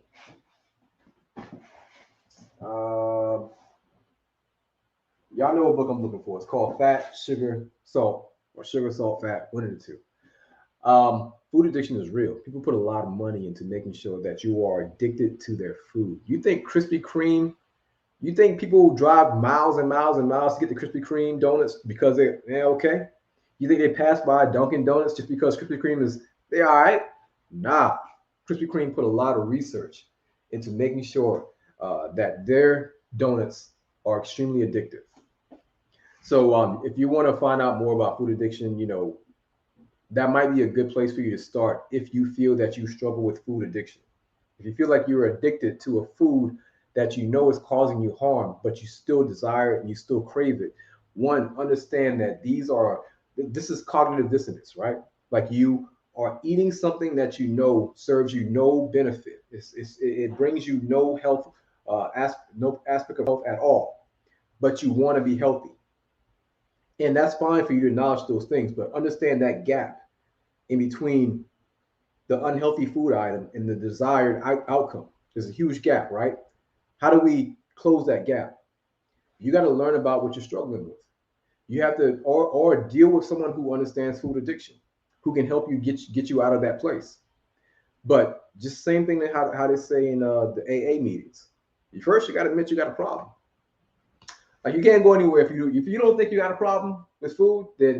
Speaker 1: Uh, y'all know what book I'm looking for. It's called Fat, Sugar, Salt, or Sugar, Salt, Fat, one of the two. Food addiction is real. People put a lot of money into making sure that you are addicted to their food. You think Krispy Kreme, you think people drive miles and miles and miles to get the Krispy Kreme donuts because they're okay? You think they pass by Dunkin' Donuts just because Krispy Kreme they're all right? Nah. Krispy Kreme put a lot of research into making sure that their donuts are extremely addictive. So if you want to find out more about food addiction, that might be a good place for you to start if you feel that you struggle with food addiction. If you feel like you're addicted to a food that you know is causing you harm, but you still desire it and you still crave it, one, understand that this is cognitive dissonance, right? Like you are eating something that you know serves you no benefit. It brings you no health, no aspect of health at all, but you want to be healthy. And that's fine for you to acknowledge those things, but understand that gap in between the unhealthy food item and the desired outcome. There's a huge gap, right? How do we close that gap? You got to learn about what you're struggling with. You have to, or deal with someone who understands food addiction, who can help you get you out of that place. But just same thing that how they say in the AA meetings. First, you got to admit you got a problem. Like you can't go anywhere if you don't think you got a problem with food, then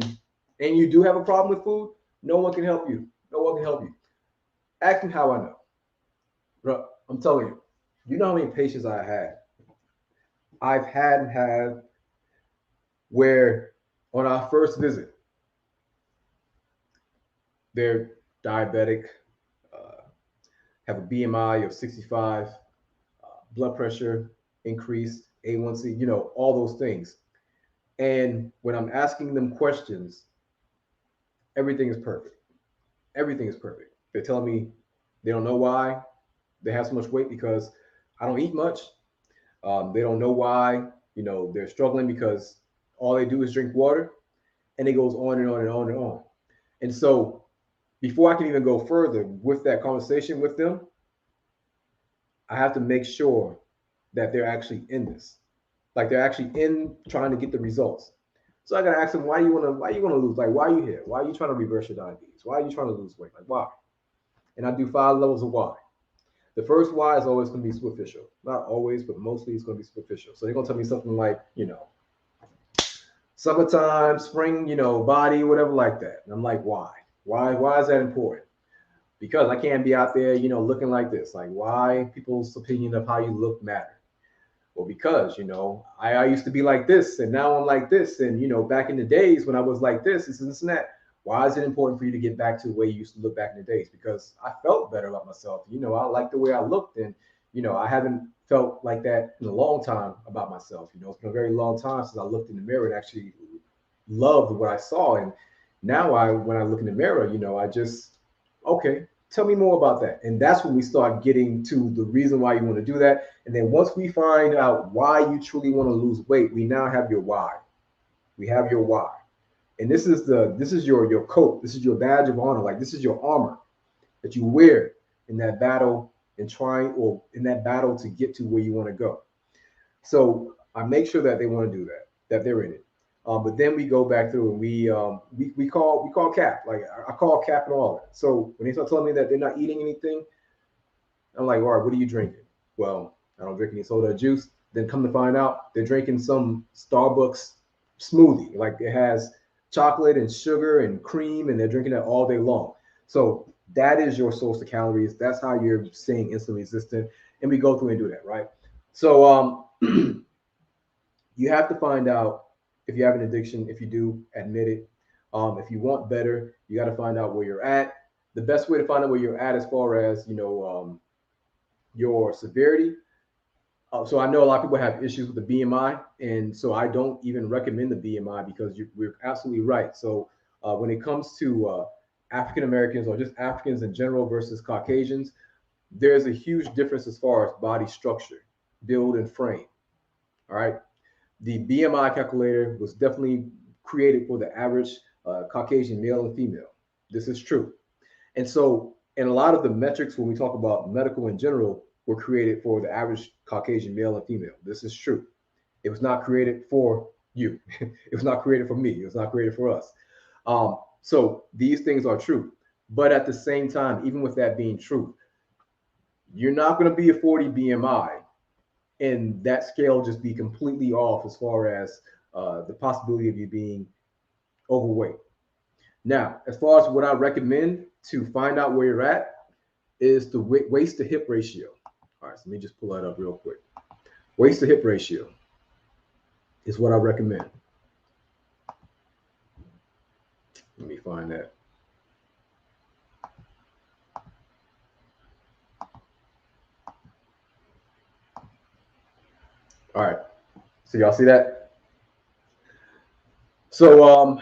Speaker 1: and you do have a problem with food, no one can help you. No one can help you. Ask me how I know. Bro, I'm telling you, you know how many patients I've had and have where on our first visit, they're diabetic, uh, have a BMI of 65, blood pressure increased, A1C, all those things. And when I'm asking them questions, everything is perfect. Everything is perfect. They're telling me they don't know why they have so much weight because I don't eat much. They don't know why, they're struggling because all they do is drink water, and it goes on and on and on and on. And so, before I can even go further with that conversation with them, I have to make sure that they're actually in this, like they're actually in trying to get the results. So I gotta ask them, why you wanna lose? Like, why are you here? Why are you trying to reverse your diabetes? Why are you trying to lose weight? Like, why? And I do 5 levels of why. The first why is always going to be superficial. Not always, but mostly it's going to be superficial. So they're going to tell me something like, summertime, spring, body, whatever like that. And I'm like, why? Why is that important? Because I can't be out there, looking like this. Like, why people's opinion of how you look matter? Well, because, I used to be like this and now I'm like this. And, back in the days when I was like this and that. Why is it important for you to get back to the way you used to look back in the days? Because I felt better about myself. I liked the way I looked, and I haven't felt like that in a long time about myself. You know, it's been a very long time since I looked in the mirror and actually loved what I saw. And now when I look in the mirror, you know, I just, okay, tell me more about that. And that's when we start getting to the reason why you want to do that. And then once we find out why you truly want to lose weight, we now have your why. We have your why. And this is your coat. This is your badge of honor. Like this is your armor that you wear in that battle and trying or in that battle to get to where you want to go. So I make sure that they want to do that, that they're in it. But then we go back through and we call cap. Like I call cap and all that. So when they start telling me that they're not eating anything, I'm like, all right, what are you drinking? Well, I don't drink any soda or juice. Then come to find out, they're drinking some Starbucks smoothie. Like it has chocolate and sugar and cream, and they're drinking that all day long. So that is your source of calories. That's how you're staying insulin resistant. And we go through and do that, right? So you have to find out if you have an addiction. If you do, admit it. If you want better, you got to find out where you're at. The best way to find out where you're at, as far as your severity. So I know a lot of people have issues with the BMI, and so I don't even recommend the BMI because we're absolutely right. So when it comes to African Americans or just Africans in general versus Caucasians, there's a huge difference as far as body structure, build, and frame. All right. The BMI calculator was definitely created for the average Caucasian male and female. This is true. And so, and a lot of the metrics when we talk about medical in general were created for the average Caucasian male and female. This is true. It was not created for you. It was not created for me. It was not created for us. So these things are true. But at the same time, even with that being true, you're not going to be a 40 BMI and that scale just be completely off as far as the possibility of you being overweight. Now, as far as what I recommend to find out where you're at is the waist to hip ratio. All right, so let me just pull that up real quick. Waist to hip ratio is what I recommend. Let me find that. All right, so y'all see that? So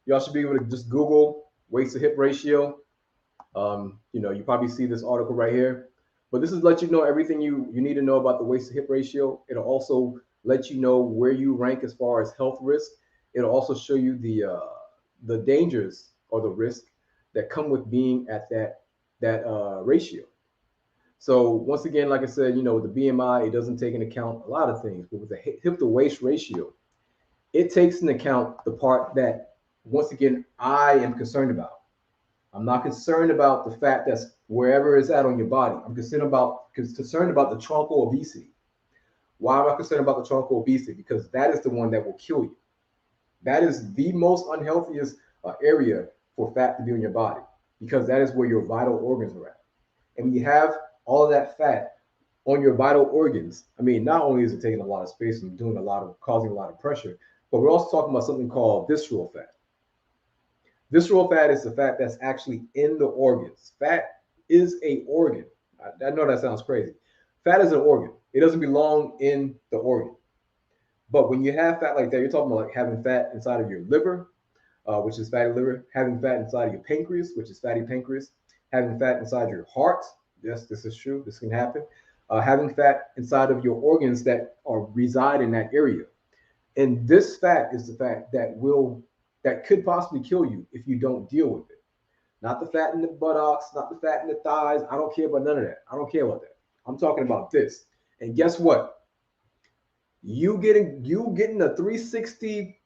Speaker 1: y'all should be able to just Google waist to hip ratio. You probably see this article right here, but this is let you know everything you need to know about the waist to hip ratio. It'll also let you know where you rank as far as health risk. It'll also show you the dangers or the risk that come with being at that ratio. So once again, like I said, with the BMI, it doesn't take into account a lot of things, but with the hip to waist ratio, it takes into account the part that once again I am concerned about. I'm not concerned about the fat that's wherever it's at on your body. I'm concerned about the truncal obesity. Why am I concerned about the truncal obesity? Because that is the one that will kill you. That is the most unhealthiest area for fat to be in your body because that is where your vital organs are at. And when you have all of that fat on your vital organs, I mean, not only is it taking a lot of space and causing a lot of pressure, but we're also talking about something called visceral fat. Visceral fat is the fat that's actually in the organs. Fat is a organ. I know that sounds crazy. Fat is an organ. It doesn't belong in the organ. But when you have fat like that, you're talking about like having fat inside of your liver, which is fatty liver, having fat inside of your pancreas, which is fatty pancreas, having fat inside your heart. Yes, this is true. This can happen. Having fat inside of your organs that reside in that area. And this fat is the fat that could possibly kill you if you don't deal with it. Not the fat in the buttocks, not the fat in the thighs. I don't care about none of that. I don't care about that. I'm talking about this. And guess what? You getting a 360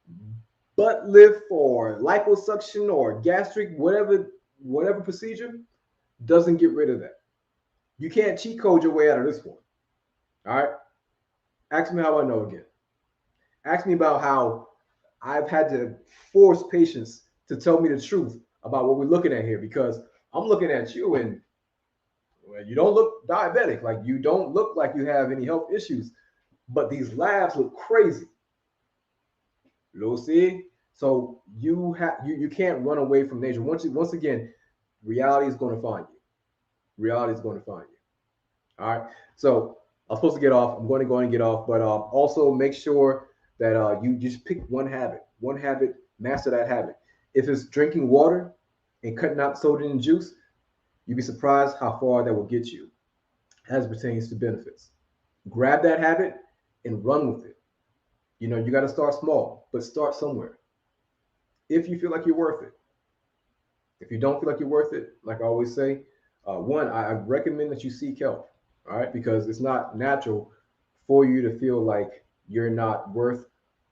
Speaker 1: butt lift or liposuction or gastric whatever procedure doesn't get rid of that. You can't cheat code your way out of this one. All right. Ask me how I know again. Ask me about how I've had to force patients to tell me the truth about what we're looking at here because I'm looking at you and you don't look diabetic. Like you don't look like you have any health issues, but these labs look crazy. You'll see. So you can't run away from nature. Once again, reality is going to find you. Reality is going to find you. All right. So I'm supposed to get off. I'm going to go and get off, but also make sure that you just pick one habit, master that habit. If it's drinking water and cutting out soda and juice, you'd be surprised how far that will get you as it pertains to benefits. Grab that habit and run with it. You know, you got to start small, but start somewhere. If you feel like you're worth it. If you don't feel like you're worth it, like I always say, one, I recommend that you seek help. All right, because it's not natural for you to feel like you're not worth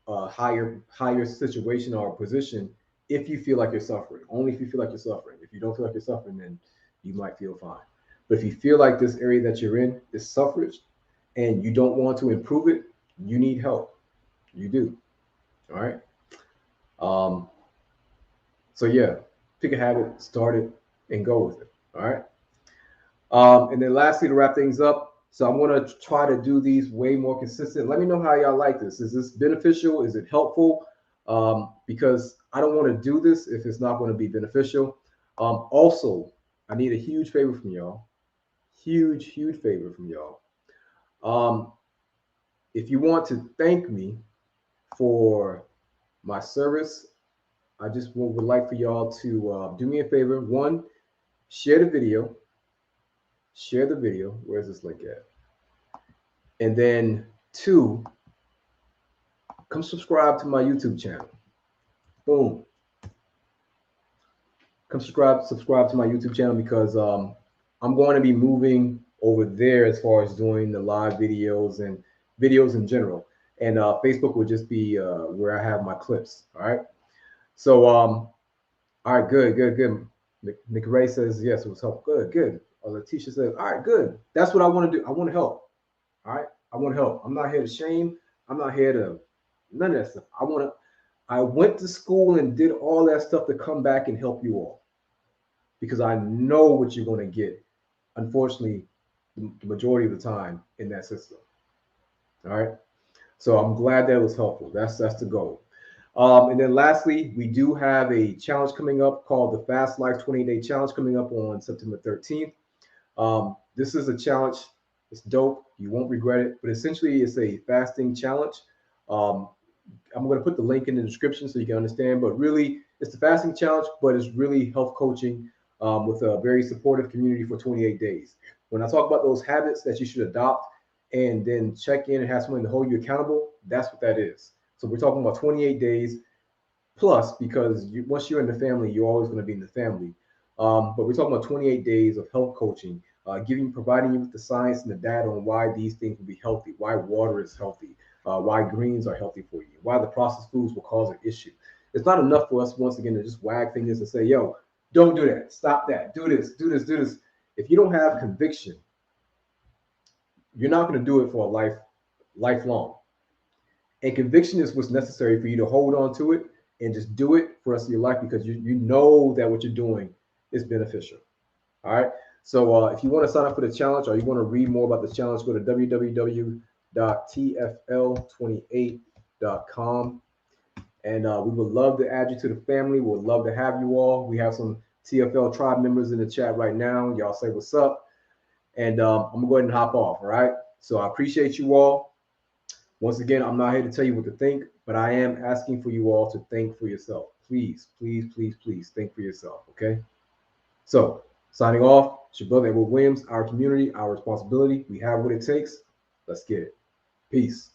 Speaker 1: a higher situation or position if you feel like you're suffering. Only if you feel like you're suffering. If you don't feel like you're suffering, then you might feel fine. But if you feel like this area that you're in is suffrage and you don't want to improve it, you need help. You do. All right. Um, so yeah, pick a habit, start it, and go with it. All right. And then lastly, to wrap things up, so I'm going to try to do these way more consistent. Let me know how y'all like this. Is this beneficial? Is it helpful? Because I don't want to do this if it's not going to be beneficial. Also, I need a huge favor from y'all. Huge favor from y'all. Um, if you want to thank me for my service, I just would like for y'all to do me a favor. One, share the video. Share the video. Where's this link at? And then two, come subscribe to my YouTube channel. Boom. Come subscribe to my YouTube channel because I'm going to be moving over there as far as doing the live videos and videos in general. And Facebook will just be where I have my clips. All right. So all right, good. McRae says yes, it was helpful. Good. Letitia says, all right, good. That's what I want to do. I want to help. All right. I want to help. I'm not here to shame. I'm not here to none of that stuff. I went to school and did all that stuff to come back and help you all because I know what you're going to get. Unfortunately, the majority of the time in that system. All right. So I'm glad that it was helpful. That's the goal. And then lastly, we do have a challenge coming up called the Fast Life 20-Day Challenge coming up on September 13th. This is a challenge. It's dope. You won't regret it. But essentially, it's a fasting challenge. Um, I'm going to put the link in the description so you can understand. But really, it's the fasting challenge, but it's really health coaching with a very supportive community for 28 days. When I talk about those habits that you should adopt and then check in and have someone to hold you accountable, that's what that is. So we're talking about 28 days plus because once you're in the family, you're always going to be in the family. But we're talking about 28 days of health coaching, providing you with the science and the data on why these things will be healthy, why water is healthy, why greens are healthy for you, why the processed foods will cause an issue. It's not enough for us once again to just wag fingers and say, "Yo, don't do that, stop that, do this, do this, do this." If you don't have conviction, you're not going to do it for a lifelong. And conviction is what's necessary for you to hold on to it and just do it for the rest of your life because you know that what you're doing is beneficial. All right. So if you want to sign up for the challenge or you want to read more about the challenge, go to www.tfl28.com. And we would love to add you to the family. We would love to have you all. We have some TFL tribe members in the chat right now. Y'all say what's up. And I'm going to go ahead and hop off. All right. So I appreciate you all. Once again, I'm not here to tell you what to think, but I am asking for you all to think for yourself. Please think for yourself. Okay. So signing off, it's your brother Edward Williams, our community, our responsibility. We have what it takes. Let's get it. Peace.